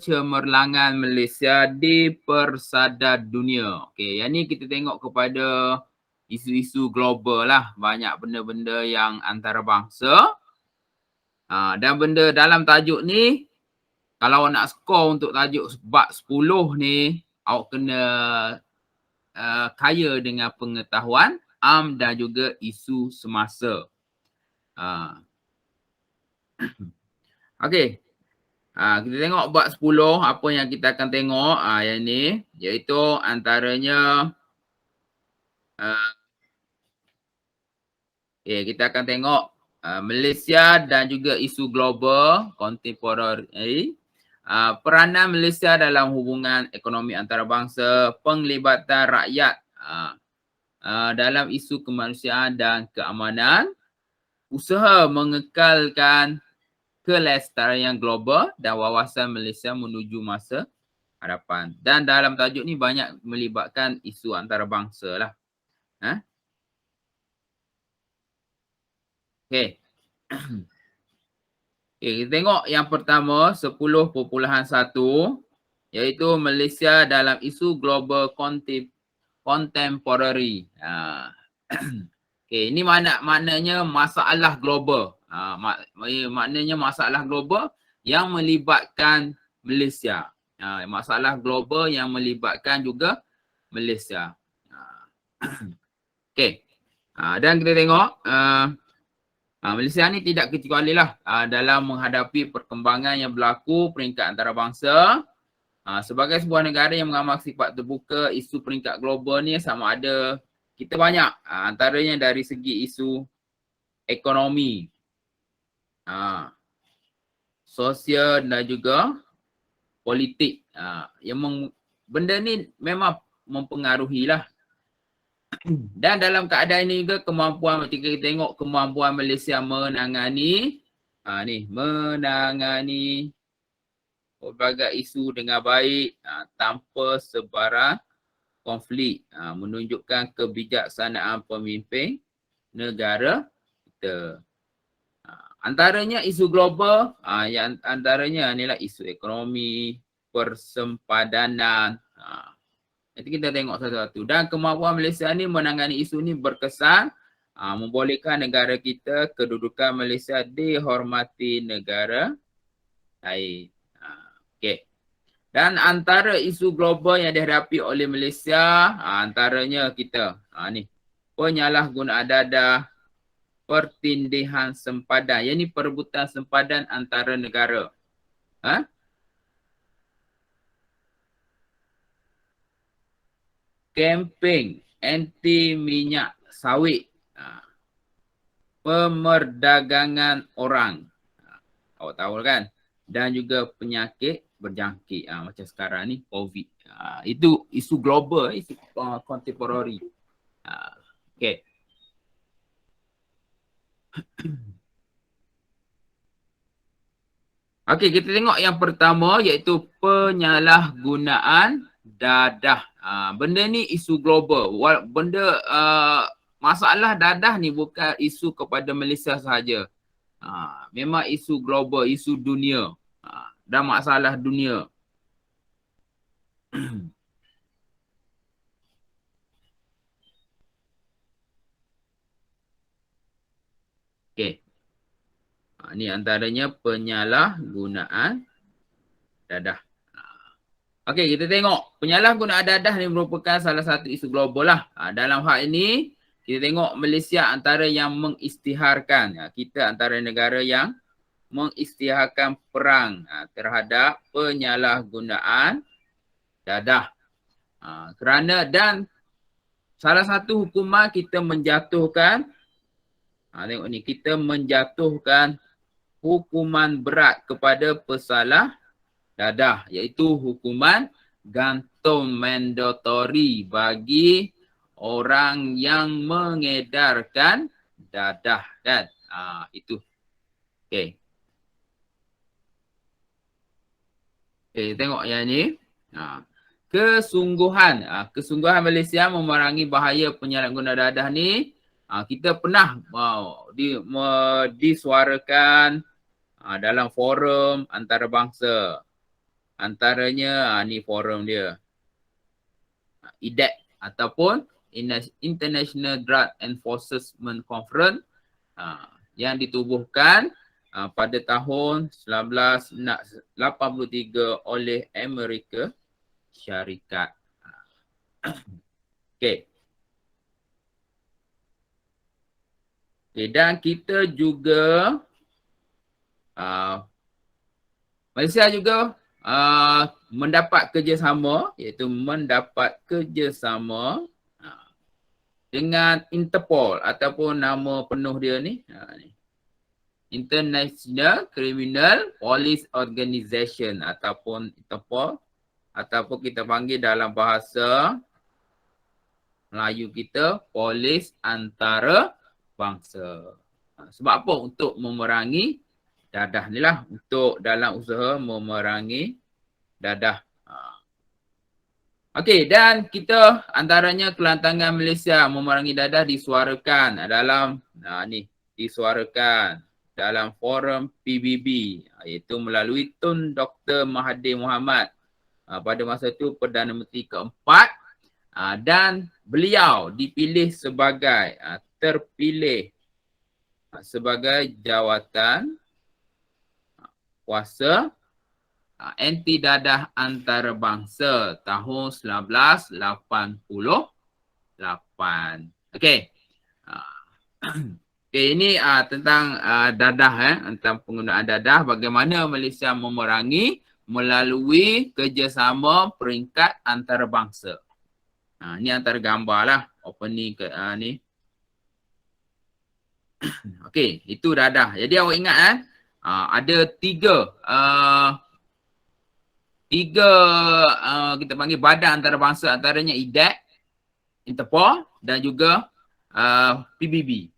kecemerlangan Malaysia di persada dunia. Okey, yang ni kita tengok kepada isu-isu global lah. Banyak benda-benda yang antarabangsa. Dan benda dalam tajuk ni, kalau nak skor untuk tajuk bab 10 ni, awak kena kaya dengan pengetahuan dan juga isu semasa. Okey. Kita tengok bab 10, apa yang kita akan tengok yang ni, iaitu antaranya kita akan tengok Malaysia dan juga isu global contemporary, peranan Malaysia dalam hubungan ekonomi antarabangsa, penglibatan rakyat dalam isu kemanusiaan dan keamanan, usaha mengekalkan kelestarian global dan wawasan Malaysia menuju masa hadapan. Dan dalam tajuk ni banyak melibatkan isu antarabangsa lah. Okey. Kita tengok yang pertama 10.1 iaitu Malaysia dalam isu global contemporary. Okey, ini maknanya masalah global. Maknanya masalah global yang melibatkan Malaysia. Masalah global yang melibatkan juga Malaysia. Okey. Dan kita tengok Malaysia ni tidak kecuali lah dalam menghadapi perkembangan yang berlaku peringkat antarabangsa. Sebagai sebuah negara yang mengamal sifat terbuka, isu peringkat global ni sama ada kita banyak. Antaranya dari segi isu ekonomi, sosial dan juga politik. Benda ni memang mempengaruhi lah. Dan dalam keadaan ini juga kemampuan, ketika kita tengok kemampuan Malaysia menangani menangani berbagai isu dengan baik tanpa sebarang konflik, menunjukkan kebijaksanaan pemimpin negara kita. Antaranya isu global, yang antaranya inilah isu ekonomi, persempadanan. Nanti kita tengok satu-satu. Dan kemampuan Malaysia ni menangani isu ni berkesan, membolehkan negara kita, kedudukan Malaysia dihormati negara lain. Okey. Dan antara isu global yang dihadapi oleh Malaysia, antaranya kita, ni, penyalahgunaan dadah, pertindihan sempadan. Yang ni perebutan sempadan antara negara. Kempen anti minyak sawit, pemerdagangan orang, awak tahu kan, dan juga penyakit berjangkit macam sekarang ni COVID. Itu isu global, isu contemporary. Okey. Okey, kita tengok yang pertama iaitu penyalahgunaan dadah. Benda ni isu global. Benda masalah dadah ni bukan isu kepada Malaysia sahaja. Memang isu global, isu dunia. Dan masalah dunia. Okey. Ni antaranya penyalahgunaan dadah. Okey, kita tengok penyalahgunaan dadah ni merupakan salah satu isu global lah. Dalam hal ini, kita tengok Malaysia antara yang mengisytiharkan. Kita antara negara yang mengisytiharkan perang terhadap penyalahgunaan dadah. Kerana dan salah satu hukuman kita menjatuhkan, tengok ni, kita menjatuhkan hukuman berat kepada pesalah dadah, iaitu hukuman gantung mandatori bagi orang yang mengedarkan dadah kan. Itu. Okey. Okey, tengok yang ni. Kesungguhan. Kesungguhan Malaysia memerangi bahaya penyalahgunaan dadah ni. Kita pernah disuarakan dalam forum antarabangsa. Antaranya ni forum dia. IDEC ataupun International Drug Enforcement Conference yang ditubuhkan pada tahun 1983 oleh Amerika Syarikat. Okey. Okay, dan kita juga Malaysia juga mendapat kerjasama, iaitu mendapat kerjasama dengan Interpol ataupun nama penuh dia ni, International Criminal Police Organization ataupun Interpol, ataupun kita panggil dalam bahasa Melayu kita polis antarabangsa. Sebab apa? Untuk memerangi dadah ni lah, untuk dalam usaha memerangi dadah. Okey, dan kita antaranya kelantangan Malaysia memerangi dadah disuarakan dalam disuarakan dalam forum PBB, iaitu melalui Tun Dr. Mahathir Mohamad pada masa itu Perdana Menteri keempat, dan beliau dipilih sebagai terpilih sebagai jawatan kuasa anti dadah antarabangsa tahun 1988. Okey. Okey, ini tentang dadah, tentang penggunaan dadah, bagaimana Malaysia memerangi melalui kerjasama peringkat antarabangsa. Ni antara gambar lah opening ni. Okey, itu dadah. Jadi awak ingat ada tiga kita panggil badan antarabangsa, antaranya IDEC, Interpol dan juga PBB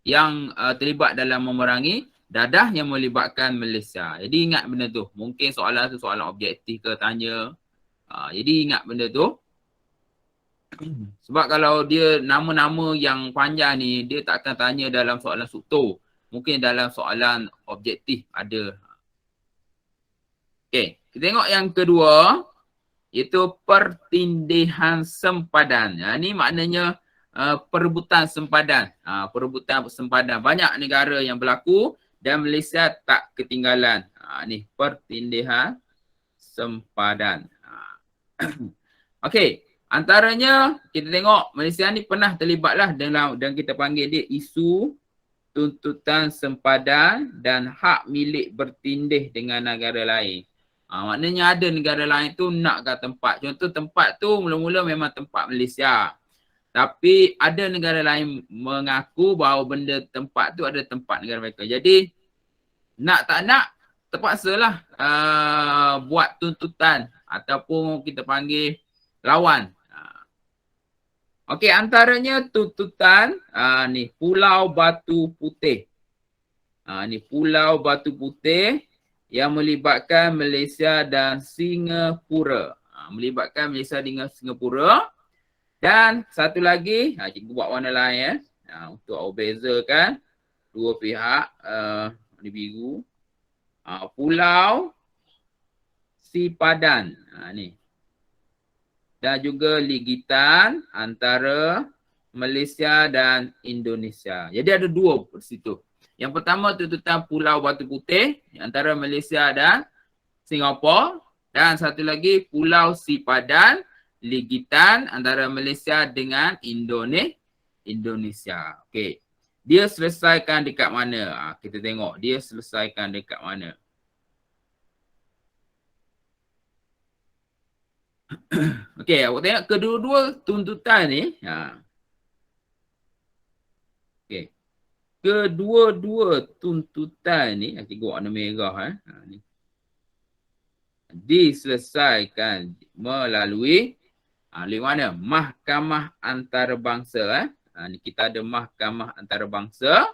yang terlibat dalam memerangi dadah yang melibatkan Malaysia. Jadi ingat benda tu. Mungkin soalan tu soalan objektif ke tanya. Jadi ingat benda tu. Sebab kalau dia nama-nama yang panjang ni, dia tak akan tanya dalam soalan struktur. Mungkin dalam soalan objektif ada. Okey, kita tengok yang kedua, iaitu pertindihan sempadan. Ini maknanya perebutan sempadan. Perebutan sempadan. Banyak negara yang berlaku dan Malaysia tak ketinggalan. Ni pertindihan sempadan. Okey. Antaranya kita tengok Malaysia ni pernah terlibatlah dalam, dan kita panggil dia isu tuntutan sempadan dan hak milik bertindih dengan negara lain. Maknanya ada negara lain tu nakkan tempat. Contoh tempat tu mula-mula memang tempat Malaysia. Tapi ada negara lain mengaku bahawa benda tempat tu ada tempat negara mereka. Jadi nak tak nak terpaksalah buat tuntutan ataupun kita panggil lawan. Okey, antaranya tuntutan ni Pulau Batu Putih. Ni Pulau Batu Putih yang melibatkan Malaysia dan Singapura. Melibatkan Malaysia dengan Singapura. Dan satu lagi, cikgu buat warna lain untuk awak bezakan dua pihak, ni biru. Pulau Sipadan. Ni. Dan juga ligitan antara Malaysia dan Indonesia. Jadi ada dua di situ. Yang pertama tuntutan Pulau Batu Putih antara Malaysia dan Singapura, dan satu lagi Pulau Sipadan, ligitan antara Malaysia dengan Indonesia. Okey. Dia selesaikan dekat mana? Kita tengok dia selesaikan dekat mana. Okey, awak tengok kedua-dua tuntutan ni. Okey. Kedua-dua tuntutan ni, cikgu warna merah ni. Diselesaikan melalui mana? Mahkamah Antarabangsa. Ni kita ada Mahkamah Antarabangsa.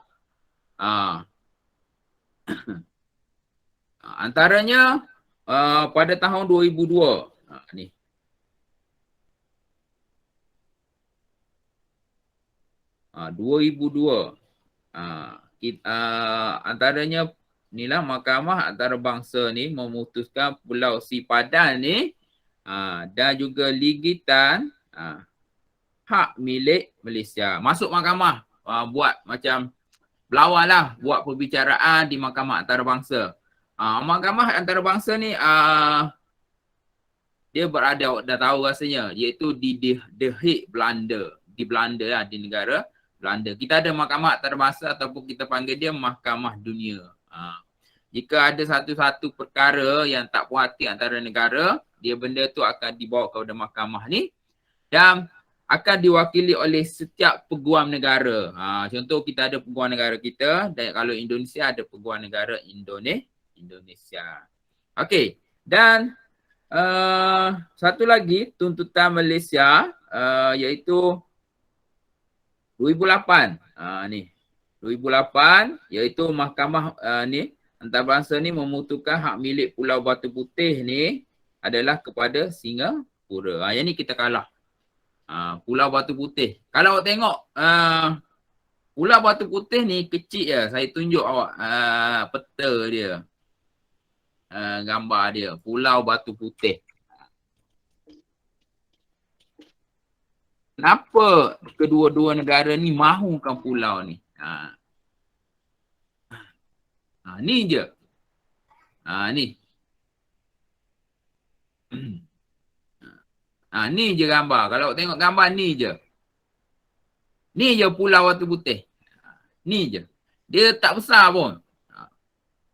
Antaranya pada tahun 2002. Ni. Uh, 2002. Antaranya inilah mahkamah antarabangsa ni memutuskan Pulau Sipadan ni dan juga Ligitan hak milik Malaysia. Masuk mahkamah buat macam berlawan lah, buat perbicaraan di mahkamah antarabangsa. Mahkamah antarabangsa ni dia berada, dah tahu rasanya, iaitu di The Hague, Belanda. Di Belanda lah, di negara Belanda. Kita ada mahkamah antarabangsa ataupun kita panggil dia mahkamah dunia. Jika ada satu-satu perkara yang tak puas hati antara negara, dia benda tu akan dibawa kepada mahkamah ni dan akan diwakili oleh setiap peguam negara. Contoh kita ada peguam negara kita, dan kalau Indonesia ada peguam negara Indonesia. Okey, dan satu lagi tuntutan Malaysia iaitu 2008. Ni 2008 iaitu mahkamah ni antarabangsa ni memutuskan hak milik Pulau Batu Putih ni adalah kepada Singapura. Yang ni kita kalah. Pulau Batu Putih. Kalau awak tengok Pulau Batu Putih ni kecil je. Saya tunjuk awak peta dia. Gambar dia. Pulau Batu Putih. Kenapa kedua-dua negara ni mahukan pulau ni? Ni je. Ni. Ni je gambar. Kalau tengok gambar ni je. Ni je Pulau Batu Putih. Ni je. Dia tak besar pun.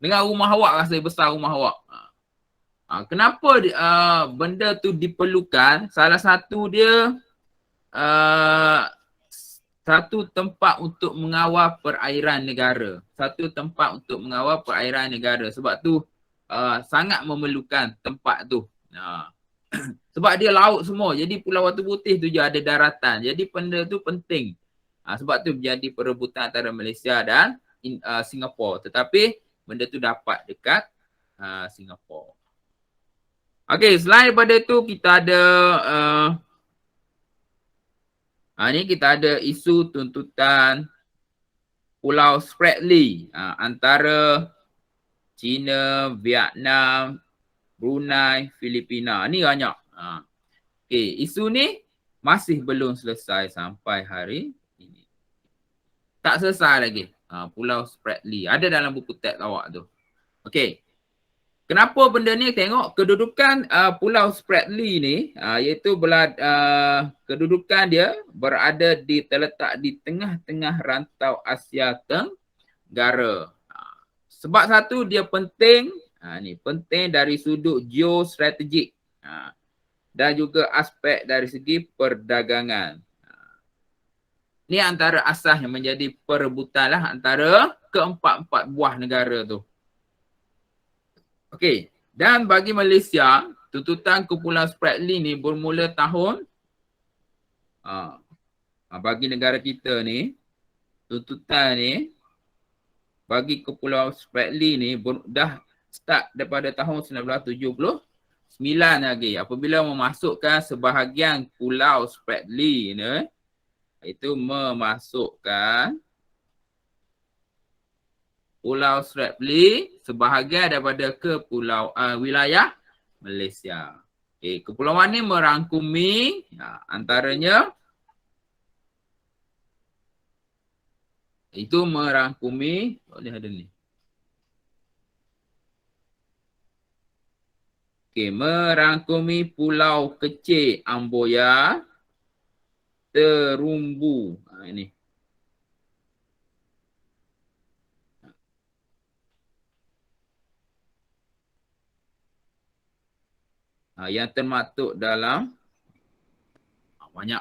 Dengan rumah awak rasa besar rumah awak. Kenapa benda tu diperlukan? Salah satu dia satu tempat untuk mengawal perairan negara. Satu tempat untuk mengawal perairan negara. Sebab tu sangat memerlukan tempat tu. Sebab dia laut semua. Jadi Pulau Batu Putih tu je ada daratan. Jadi benda tu penting. Sebab tu menjadi perebutan antara Malaysia dan Singapura. Tetapi benda tu dapat dekat Singapura. Okey, selain daripada tu kita ada ni kita ada isu tuntutan Pulau Spratly antara China, Vietnam, Brunei, Filipina. Ni banyak. Okey, isu ni masih belum selesai sampai hari ini. Tak selesai lagi. Pulau Spratly. Ada dalam buku teks awak tu. Okey. Kenapa benda ni? Tengok kedudukan Pulau Spratly ni iaitu kedudukan dia berada terletak di tengah-tengah rantau Asia Tenggara. Sebab satu dia penting, ni penting dari sudut geostrategik dan juga aspek dari segi perdagangan. Ni antara asas yang menjadi perebutan lah antara keempat-empat buah negara tu. Okey, dan bagi Malaysia, tuntutan ke Pulau Spratly ni bermula tahun bagi negara kita ni, tuntutan ni bagi ke Pulau Spratly ni dah start daripada tahun 1979 lagi. Apabila memasukkan sebahagian Pulau Spratly ni, itu memasukkan Pulau Spratly sebahagian daripada wilayah Malaysia. Okay, kepulauan ni merangkumi antaranya itu merangkumi ada ni. Okay, merangkumi Pulau Kecil Amboya, Terumbu. Ini. Yang termaktub dalam banyak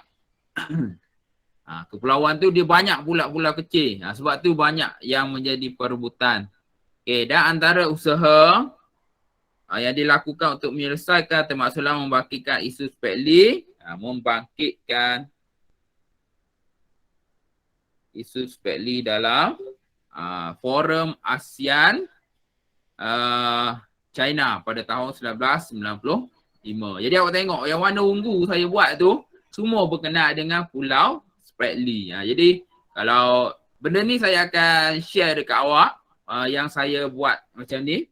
kepulauan tu dia banyak pulau kecil. Sebab tu banyak yang menjadi perebutan. Okay, dan antara usaha yang dilakukan untuk menyelesaikan termaksudlah membangkitkan isu Spratly, membangkitkan isu Spratly dalam Forum ASEAN China pada tahun 1995. Jadi awak tengok yang warna ungu saya buat tu semua berkenaan dengan Pulau Spratly. Jadi kalau benda ni saya akan share dekat awak yang saya buat macam ni.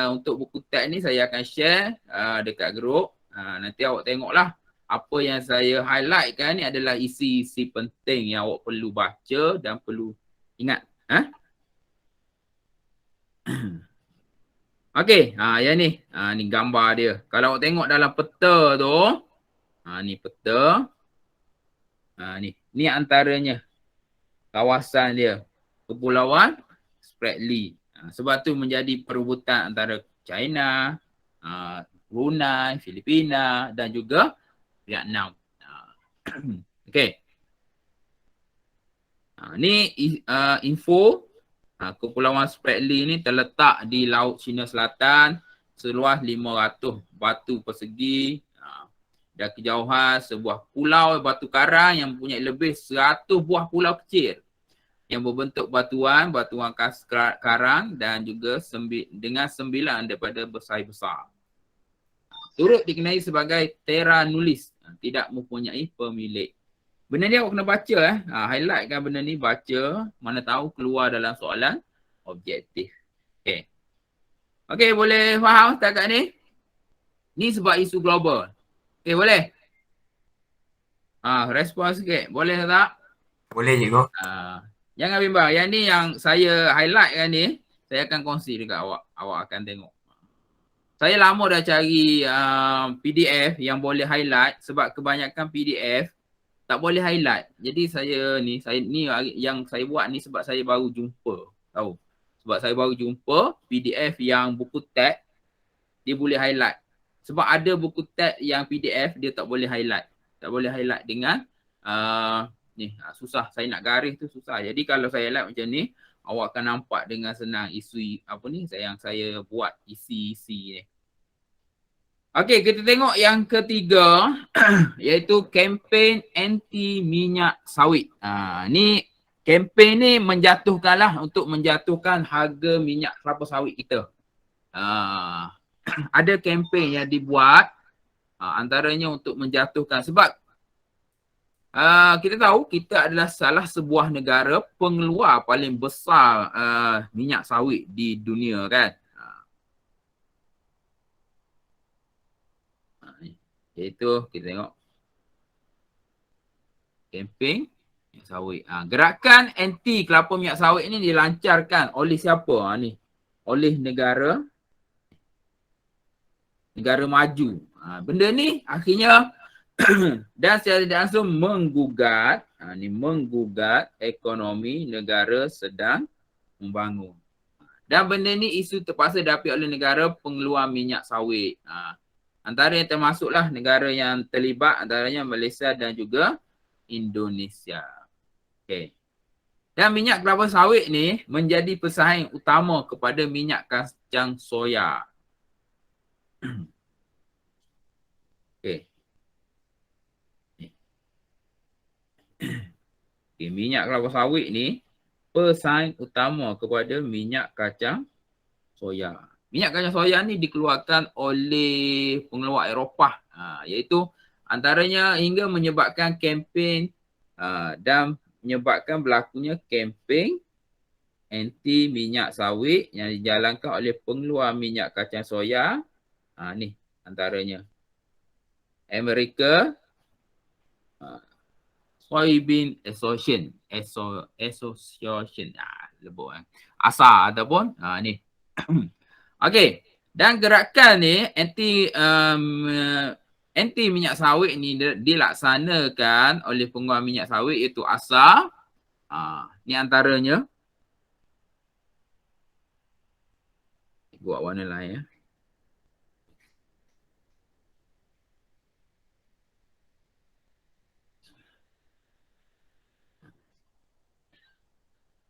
Untuk buku teks ni saya akan share dekat grup. Nanti awak tengoklah apa yang saya highlightkan ni adalah isi-isi penting yang awak perlu baca dan perlu ingat. Okey, yang ni. Ni gambar dia. Kalau awak tengok dalam peta tu, ni peta. Ni antaranya kawasan dia. Kepulauan Spratly. Sebab tu menjadi perebutan antara China, Brunei, Filipina dan juga Vietnam. Okey. Ni info. Kepulauan Spratly ni terletak di Laut Cina Selatan seluas 500 batu persegi dan kejauhan sebuah pulau batu karang yang mempunyai lebih 100 buah pulau kecil yang berbentuk batuan karang dan juga dengan 9 daripada besar-besar. Turut dikenali sebagai terra nullius, tidak mempunyai pemilik. Benda ni awak kena baca highlight kan benda ni, baca, mana tahu keluar dalam soalan objektif. Okey, boleh faham setakat ni? Ni sebab isu global. Okey, boleh? Respon sikit. Boleh tak? Boleh cikgu. Jangan bimbang. Yang ni yang saya highlight kan ni, saya akan kongsi dekat awak. Awak akan tengok. Saya lama dah cari PDF yang boleh highlight sebab kebanyakan PDF tak boleh highlight. Jadi saya ni yang saya buat ni sebab saya baru jumpa. Tahu? Sebab saya baru jumpa PDF yang buku teks dia boleh highlight. Sebab ada buku teks yang PDF dia tak boleh highlight. Tak boleh highlight dengan susah. Saya nak garis tu susah. Jadi kalau saya highlight macam ni, awak akan nampak dengan senang isu apa ni yang saya buat isi-isi ni. Okey, kita tengok yang ketiga iaitu kempen anti minyak sawit. Ni kempen ni untuk menjatuhkan harga minyak kelapa sawit kita. Ada kempen yang dibuat antaranya untuk menjatuhkan sebab kita tahu kita adalah salah sebuah negara pengeluar paling besar minyak sawit di dunia kan. Iaitu kita tengok kempen minyak sawit. Gerakan anti kelapa minyak sawit ni dilancarkan oleh siapa? Ni oleh negara maju. Benda ni akhirnya dan secara tidak langsung menggugat ekonomi negara sedang membangun. Dan benda ni isu terpaksa dihadapi oleh negara pengeluar minyak sawit. Antara yang termasuklah negara yang terlibat antaranya Malaysia dan juga Indonesia. Okey. Dan minyak kelapa sawit ni menjadi pesaing utama kepada minyak kacang soya. Okey. Minyak kelapa sawit ni pesaing utama kepada minyak kacang soya. Minyak kacang soya ni dikeluarkan oleh pengeluar Eropah, iaitu antaranya hingga menyebabkan kempen dan menyebabkan berlakunya kempen anti minyak sawit yang dijalankan oleh pengeluar minyak kacang soya. Ni antaranya Amerika Soybean Association lebut ASA ataupun ni. Okey, dan gerakan ni anti minyak sawit ni dilaksanakan oleh pengeluar minyak sawit iaitu ASA. Ni antaranya. Buat warna lain ya.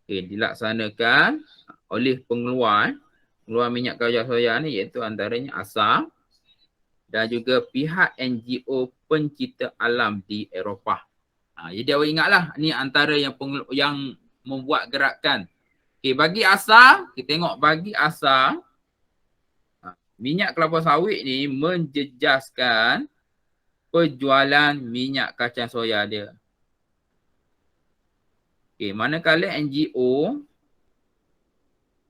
Dilaksanakan oleh pengeluar minyak kacang soya ni iaitu antaranya ASA dan juga pihak NGO pencipta alam di Eropah. Jadi awak ingatlah ni antara yang membuat gerakan. Bagi ASA, kita tengok bagi ASA minyak kelapa sawit ni menjejaskan penjualan minyak kacang soya dia. Manakala NGO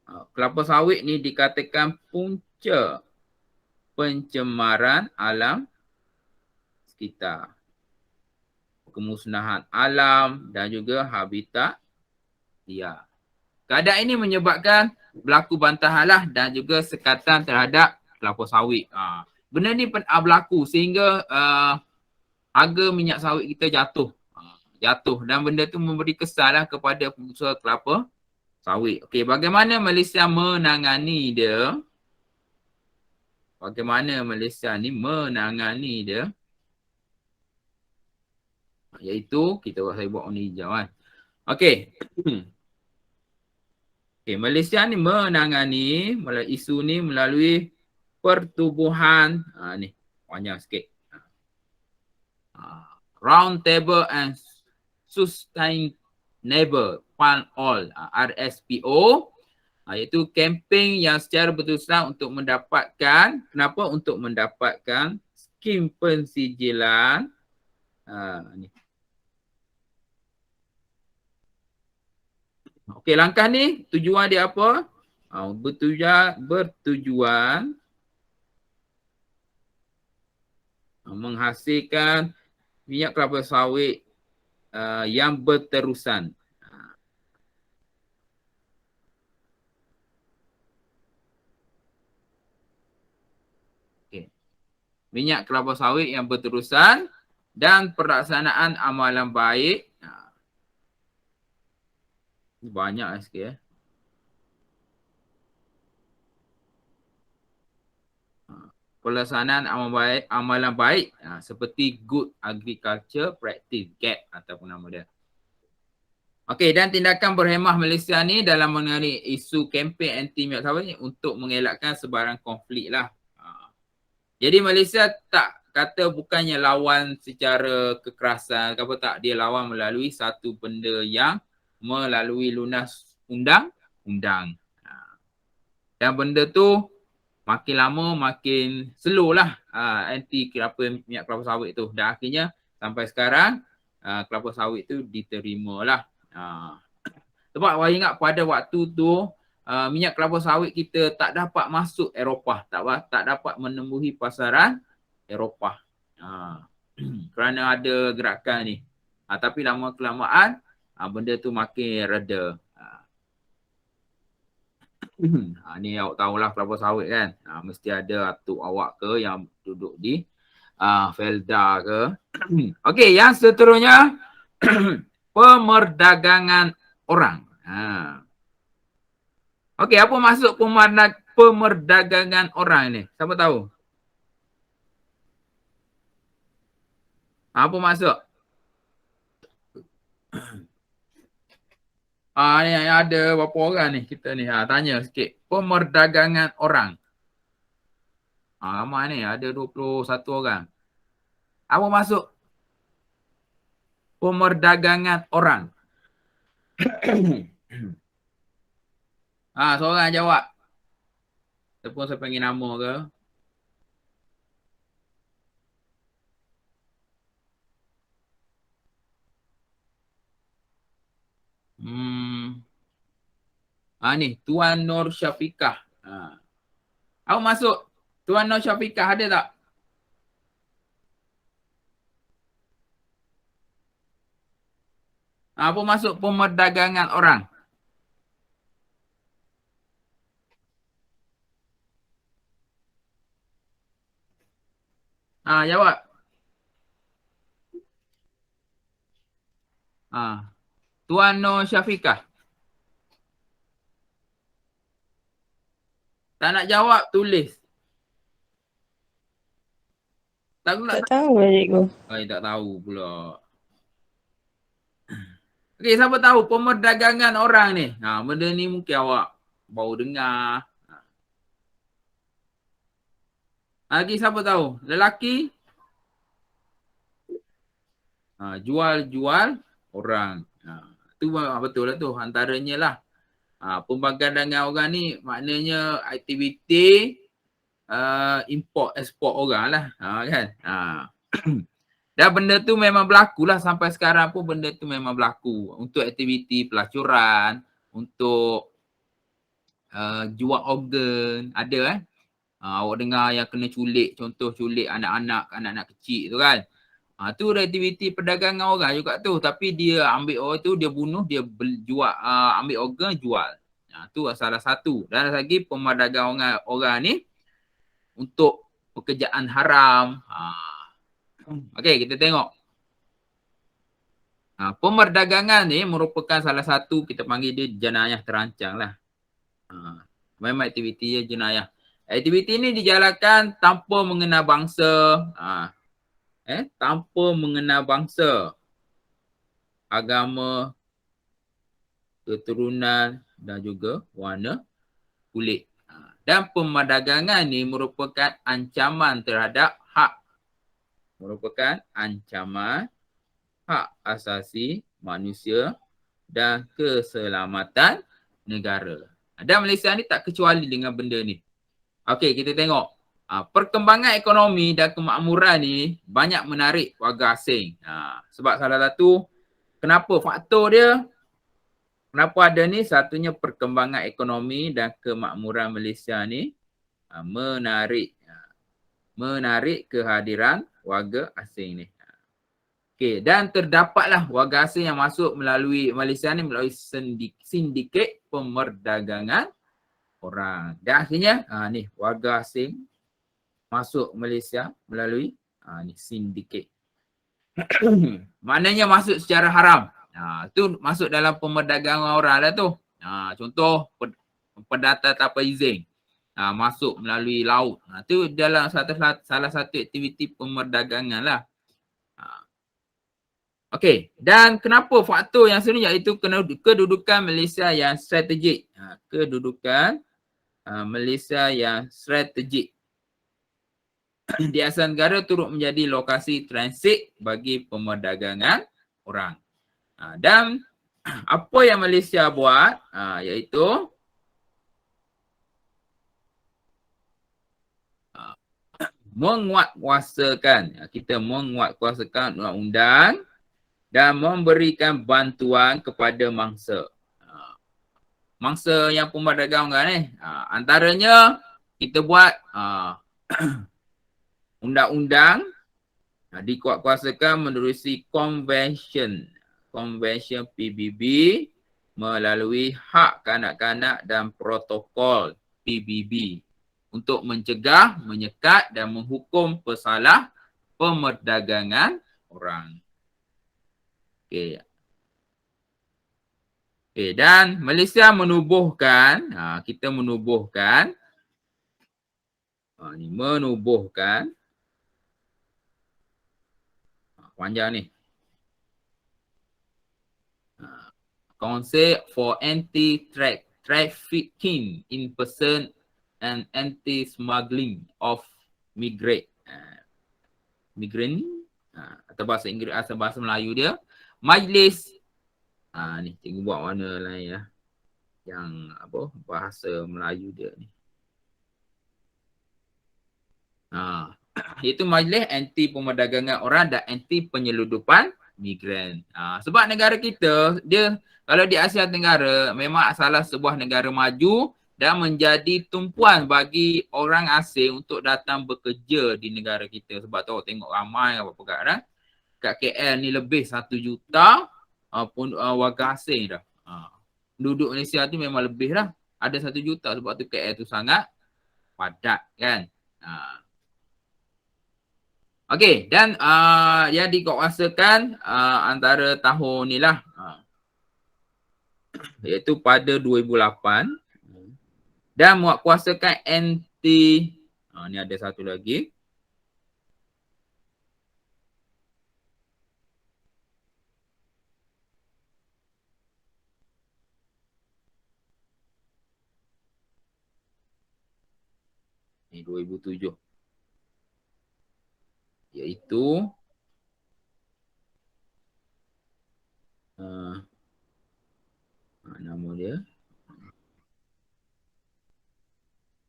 Kelapa sawit ni dikatakan punca pencemaran alam sekitar, kemusnahan alam dan juga habitat liar. Keadaan ini menyebabkan berlaku bantahan dan juga sekatan terhadap kelapa sawit. Benda ni berlaku sehingga harga minyak sawit kita jatuh. Jatuh dan benda tu memberi kesan kepada pengusaha kelapa sawit. Okey, bagaimana Malaysia menangani dia? Bagaimana Malaysia ni menangani dia? Iaitu kita saya buat warna hijau kan. Okey. Okey, Malaysia ni menangani isu ni melalui pertubuhan ni panjang sikit. Round Table and Sustainable Palm Oil RSPO, iaitu kempen yang secara berterusan untuk mendapatkan, kenapa? Untuk mendapatkan skim pensijilan ni. Okey, langkah ni tujuan dia apa? Bertujuan menghasilkan minyak kelapa sawit yang berterusan. Okey. Minyak kelapa sawit yang berterusan dan pelaksanaan amalan baik. Banyak sikit pelaksanaan amalan baik seperti Good Agriculture Practice GAP ataupun nama dia. Okey, dan tindakan berhemah Malaysia ni dalam mengenai isu kempen anti minyak sawit ni untuk mengelakkan sebarang konflik lah. Jadi Malaysia tak kata bukannya lawan secara kekerasan, apa tak, dia lawan melalui satu benda yang melalui lunas undang-undang. Dan benda tu makin lama makin slow lah anti minyak kelapa sawit tu. Dan akhirnya sampai sekarang kelapa sawit tu diterima lah. Sebab saya ingat pada waktu tu minyak kelapa sawit kita tak dapat masuk Eropah. Tak dapat menembuhi pasaran Eropah. Kerana ada gerakan ni. Tapi lama kelamaan benda tu makin reda. Ni awak tahulah kelapa sawit kan. Mesti ada atuk awak ke yang duduk di Felda ke. Okey, yang seterusnya pemerdagangan orang. Okey, apa maksud pemerdagangan orang ni? Siapa tahu? Apa maksud? Ni ada berapa orang ni kita ni. Tanya sikit. Pemerdagangan orang. Ramai ni, ada 21 orang. Apa maksud pemerdagangan orang? Seorang jawab. Ataupun saya panggil nama ke? Ni Tuan Nur Syafiqah. Apa maksud Tuan Nur Syafiqah, ada tak? Apa maksud pemerdagangan orang? Jawab. Tuan Nur Syafiqah. Tak nak jawab, tulis. Tak tahu cikgu. Tak tahu pula. Okey, siapa tahu pemerdagangan orang ni? Benda ni mungkin awak baru dengar. Lagi siapa tahu? Lelaki? Jual-jual orang. Tu betul lah tu. Antaranya lah. Pemerdagangan orang ni maknanya aktiviti import export orang lah. Kan? Dan benda tu memang berlaku lah sampai sekarang pun benda tu memang berlaku. Untuk aktiviti pelacuran, untuk jual organ, ada awak dengar yang kena culik, contoh culik anak-anak kecil tu kan. Tu aktiviti perdagangan orang juga tu, tapi dia ambil orang tu, dia bunuh, dia jual, ambil organ, jual. Tu salah satu. Dan lagi pemerdagangan orang ni untuk pekerjaan haram. Okey, kita tengok. Pemerdagangan ni merupakan salah satu, kita panggil dia jenayah terancang lah. Memang aktiviti dia jenayah. Aktiviti ni dijalankan tanpa mengenal bangsa, tanpa mengenal bangsa, agama, keturunan dan juga warna kulit. Dan pemerdagangan ni merupakan ancaman terhadap hak, merupakan ancaman hak asasi manusia dan keselamatan negara. Dan Malaysia ni tak kecuali dengan benda ni. Okey, kita tengok. Perkembangan ekonomi dan kemakmuran ni banyak menarik warga asing. Sebab salah satu, kenapa faktor dia, kenapa ada ni, satunya perkembangan ekonomi dan kemakmuran Malaysia ni menarik kehadiran warga asing ni. Okey, dan terdapatlah warga asing yang masuk melalui Malaysia ni melalui sindiket pemerdagangan orang. Dan akhirnya ni warga asing masuk Malaysia melalui ni sindiket. Maknanya masuk secara haram. Tu masuk dalam pemerdagangan orang lah tu. Contoh perdata tanpa izin. Masuk melalui laut. Tu dalam salah satu aktiviti pemerdagangan lah. Okey, dan kenapa faktor yang seterusnya iaitu kedudukan Malaysia yang strategik. Kedudukan Malaysia yang strategik. Di Asia Tenggara turut menjadi lokasi transit bagi pemerdagangan orang. Dan apa yang Malaysia buat iaitu menguatkuasakan, kita menguatkuasakan undang-undang dan memberikan bantuan kepada mangsa. Mangsa yang pemerdagangan ni, antaranya kita buat undang-undang dikuatkuasakan menerusi Convention PBB melalui hak kanak-kanak dan protokol PBB untuk mencegah, menyekat dan menghukum pesalah pemerdagangan orang. Okey. Dan Malaysia menubuhkan, kita menubuhkan, panjang ni. Council for Anti-Trafficking in Person and Anti-Smuggling of Migrant, atau bahasa Inggeris, asal bahasa Melayu dia, Majlis, ni cikgu buat warna lain lah, yang apa bahasa Melayu dia ni. Iaitu Majlis Anti Pemerdagangan Orang dan Anti Penyeludupan Migran. Sebab negara kita, dia kalau di Asia Tenggara memang salah sebuah negara maju dan menjadi tumpuan bagi orang asing untuk datang bekerja di negara kita. Sebab tu tengok ramai apa perkara. Kat KL ni lebih 1 juta warga asing dah. Penduduk Malaysia tu memang lebih dah. Ada 1 juta sebab tu KL tu sangat padat kan. Okey, dan yang dikuatkuasakan antara tahun ni lah, iaitu pada 2008, dan menguatkuasakan anti, ni ada satu lagi, ni 2007, iaitu nama dia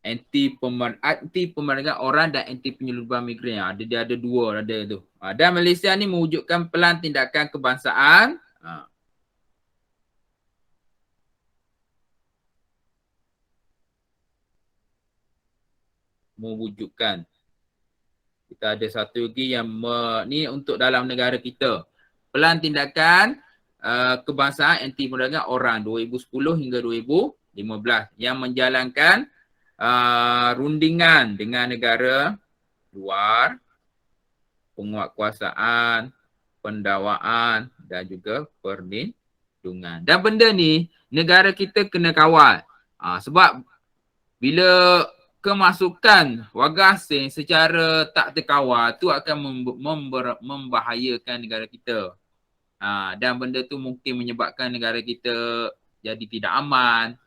anti pemerdagangan orang dan anti penyeludupan migran. Dia ada dua, ada tu. Dan Malaysia ni mewujudkan pelan tindakan kebangsaan mewujudkan. Kita ada satu lagi yang ni untuk dalam negara kita. Pelan tindakan kebangsaan anti perdagangan orang 2010 hingga 2015 yang menjalankan rundingan dengan negara luar, penguatkuasaan, pendakwaan dan juga perlindungan. Dan benda ni negara kita kena kawal. Sebab bila kemasukan warga asing secara tak terkawal tu akan membahayakan negara kita. Dan benda tu mungkin menyebabkan negara kita jadi tidak aman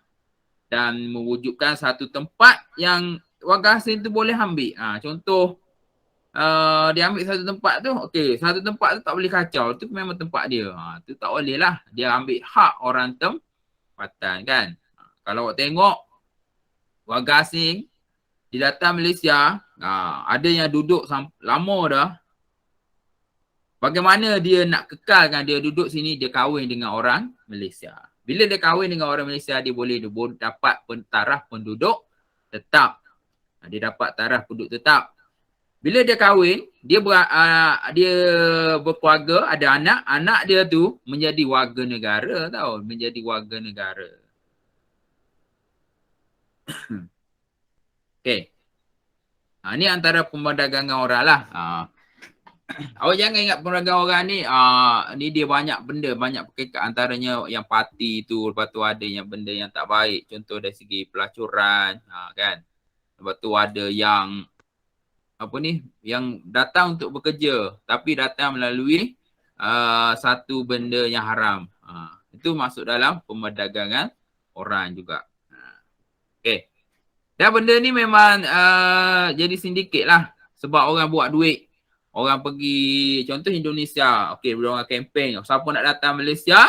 dan mewujudkan satu tempat yang warga asing tu boleh ambil. Contoh dia ambil satu tempat tu, okey, satu tempat tu tak boleh kacau, tu memang tempat dia. Tu tak boleh lah. Dia ambil hak orang tempatan kan. Kalau awak tengok warga asing dia datang Malaysia, ada yang duduk lama dah. Bagaimana dia nak kekalkan dia duduk sini, dia kahwin dengan orang Malaysia. Bila dia kahwin dengan orang Malaysia, dia boleh dapat taraf penduduk tetap. Dia dapat taraf penduduk tetap. Bila dia kahwin, dia berkeluarga, ada anak, anak dia tu menjadi warga negara tau, menjadi warga negara. Okey. Ni antara perdagangan orang lah. Awak jangan ingat perdagangan orang ni dia banyak benda, banyak perkekat, antaranya yang parti tu, lepas tu ada yang benda yang tak baik, contoh dari segi pelacuran, kan. Lepas tu ada yang yang datang untuk bekerja tapi datang melalui satu benda yang haram. Itu masuk dalam perdagangan orang juga. Okey. Dan benda ni memang jadi sindiket lah. Sebab orang buat duit. Orang pergi, contoh Indonesia. Okey, bila orang kempen. Siapa nak datang Malaysia?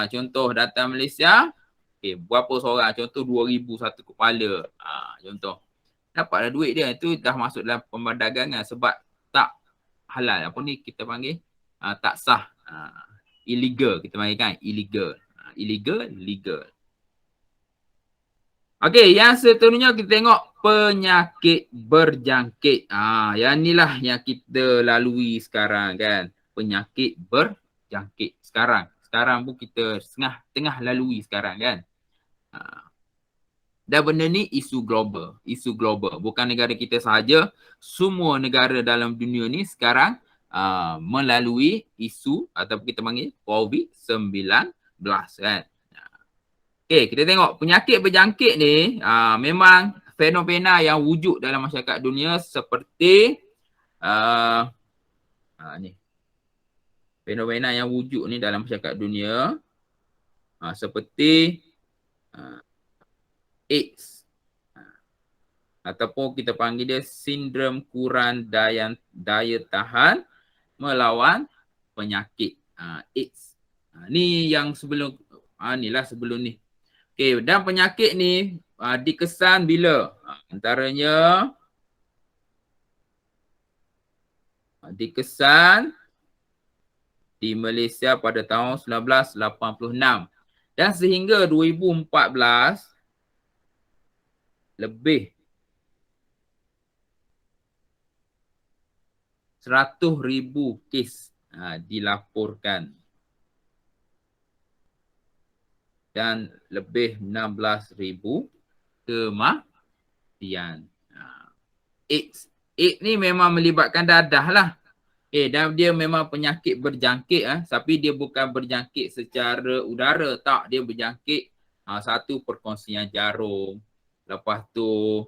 Contoh datang Malaysia. Okey, berapa seorang? Contoh 2,000 satu kepala. Contoh. Dapatlah duit dia. Itu dah masuk dalam perdagangan sebab tak halal. Apa ni kita panggil? Tak sah. Illegal. Kita panggil kan? Illegal. Illegal, legal. Okey, yang seterusnya kita tengok penyakit berjangkit. Yang inilah yang kita lalui sekarang kan. Penyakit berjangkit sekarang. Sekarang pun kita tengah lalui sekarang kan. Dan benda ni isu global. Isu global. Bukan negara kita sahaja. Semua negara dalam dunia ni sekarang melalui isu atau kita panggil COVID-19 kan. Okay, kita tengok penyakit berjangkit ni memang fenomena yang wujud dalam masyarakat dunia seperti ni. Fenomena yang wujud ni dalam masyarakat dunia seperti AIDS ataupun kita panggil dia sindrom kurang daya tahan melawan penyakit AIDS. Ni yang sebelum inilah sebelum ni. Okey, dan penyakit ni dikesan bila? Antaranya dikesan di Malaysia pada tahun 1986 dan sehingga 2014 lebih 100,000 kes dilaporkan dan lebih 16,000 kematian. AIDS ni memang melibatkan dadah lah. Dan dia memang penyakit berjangkit tapi dia bukan berjangkit secara udara, tak, dia berjangkit satu perkongsian jarum, lepas tu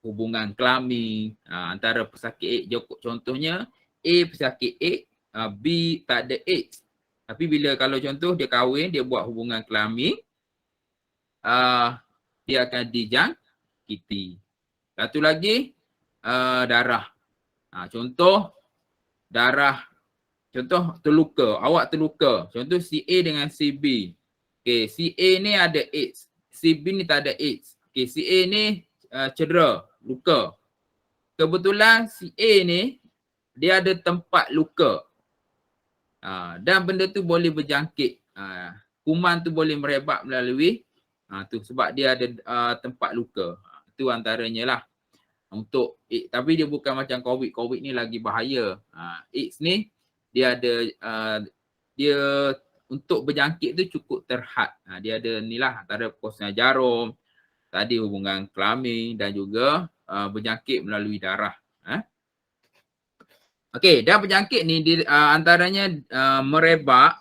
hubungan kelamin antara pesakit AIDS. Contohnya A pesakit AIDS, B tak ada AIDS. Tapi bila kalau contoh dia kahwin, dia buat hubungan kelamin, dia akan dijangkiti. Satu lagi darah. Contoh darah, contoh terluka, awak terluka. Contoh si A dengan si B. Okay, si A ni ada AIDS, si B ni tak ada AIDS. Okay, si A ni cedera, luka. Kebetulan si A ni dia ada tempat luka. Dan benda tu boleh berjangkit. Kuman tu boleh merebak melalui tu sebab dia ada tempat luka. Itu antaranya lah. Untuk tapi dia bukan macam COVID. COVID ni lagi bahaya. AIDS ni dia ada dia untuk berjangkit tu cukup terhad. Dia ada ni lah antara kosnya jarum, tadi hubungan kelamin dan juga berjangkit melalui darah. Okey, dan berjangkit ni antaranya merebak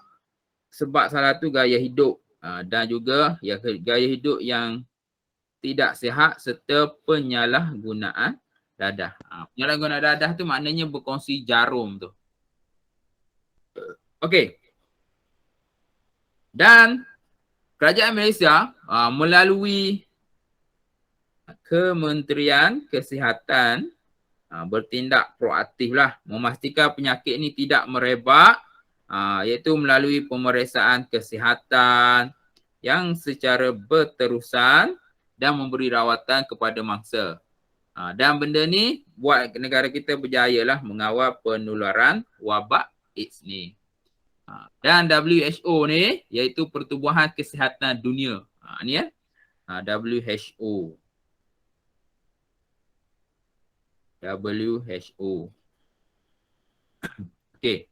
sebab salah satu gaya hidup dan juga gaya hidup yang tidak sihat serta penyalahgunaan dadah. Penyalahgunaan dadah tu maknanya berkongsi jarum tu. Okey. Dan kerajaan Malaysia melalui Kementerian Kesihatan bertindak proaktif lah memastikan penyakit ni tidak merebak iaitu melalui pemeriksaan kesihatan yang secara berterusan dan memberi rawatan kepada mangsa. Dan benda ni buat negara kita berjaya lah mengawal penularan wabak AIDS ni. Dan WHO ni iaitu Pertubuhan Kesihatan Dunia. Ni ya. WHO. Okey.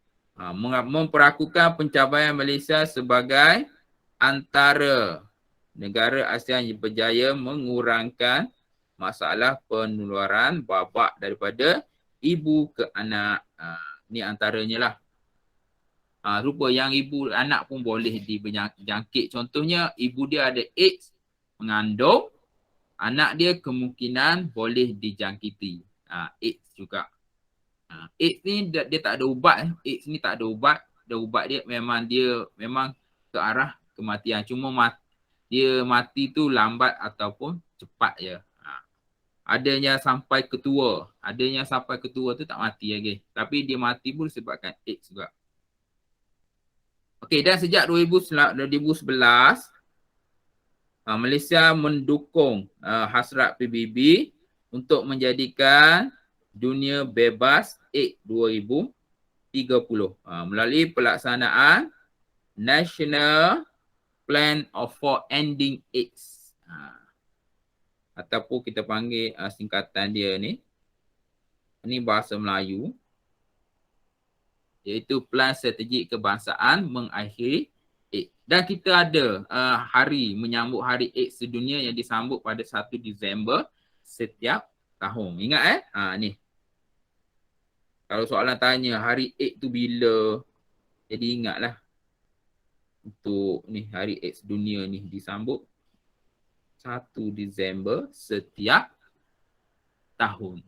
Memperakukan pencapaian Malaysia sebagai antara negara ASEAN yang berjaya mengurangkan masalah penularan wabak daripada ibu ke anak. Ni antaranya lah. Rupa yang ibu anak pun boleh dijangkit. Contohnya ibu dia ada AIDS, mengandung, anak dia kemungkinan boleh dijangkiti. AIDS juga. AIDS ni dia tak ada ubat. AIDS ni tak ada ubat. Ubat dia memang ke arah kematian. Cuma dia mati tu lambat ataupun cepat je. Adanya sampai ketua. Adanya sampai ketua tu tak mati lagi. Tapi dia mati pun disebabkan AIDS juga. Okey, dan sejak 2011 Malaysia mendukung hasrat PBB untuk menjadikan dunia bebas AIDS 2030 melalui pelaksanaan National Plan for Ending AIDS. Ataupun kita panggil singkatan dia ni. Ini bahasa Melayu. Iaitu Plan Strategik Kebangsaan Mengakhiri AIDS. Dan kita ada hari menyambut Hari AIDS Sedunia yang disambut pada 1 Disember setiap tahun. Ingat ni. Kalau soalan tanya Hari AIDS tu bila? Jadi ingatlah. Untuk ni Hari AIDS Dunia ni disambut 1 Disember setiap tahun.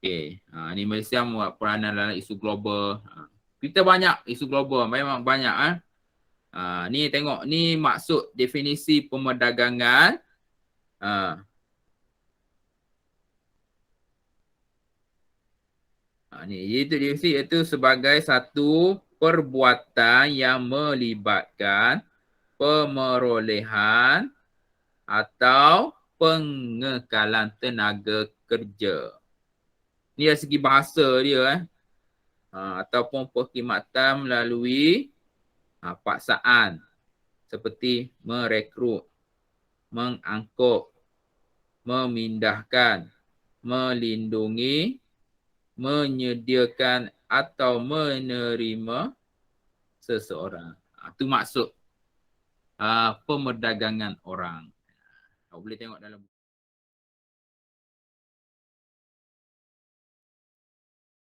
Okey, ni Malaysia buat peranan dalam isu global. Kita banyak isu global, memang banyak. Ni tengok, ni maksud definisi pemerdagangan. Ni itu definisi iaitu sebagai satu perbuatan yang melibatkan pemerolehan atau pengekalan tenaga kerja. Ni dari segi bahasa dia ataupun perkhidmatan melalui paksaan seperti merekrut, mengangkut, memindahkan, melindungi, menyediakan atau menerima seseorang. Itu maksud pemerdagangan orang. Kau boleh tengok dalam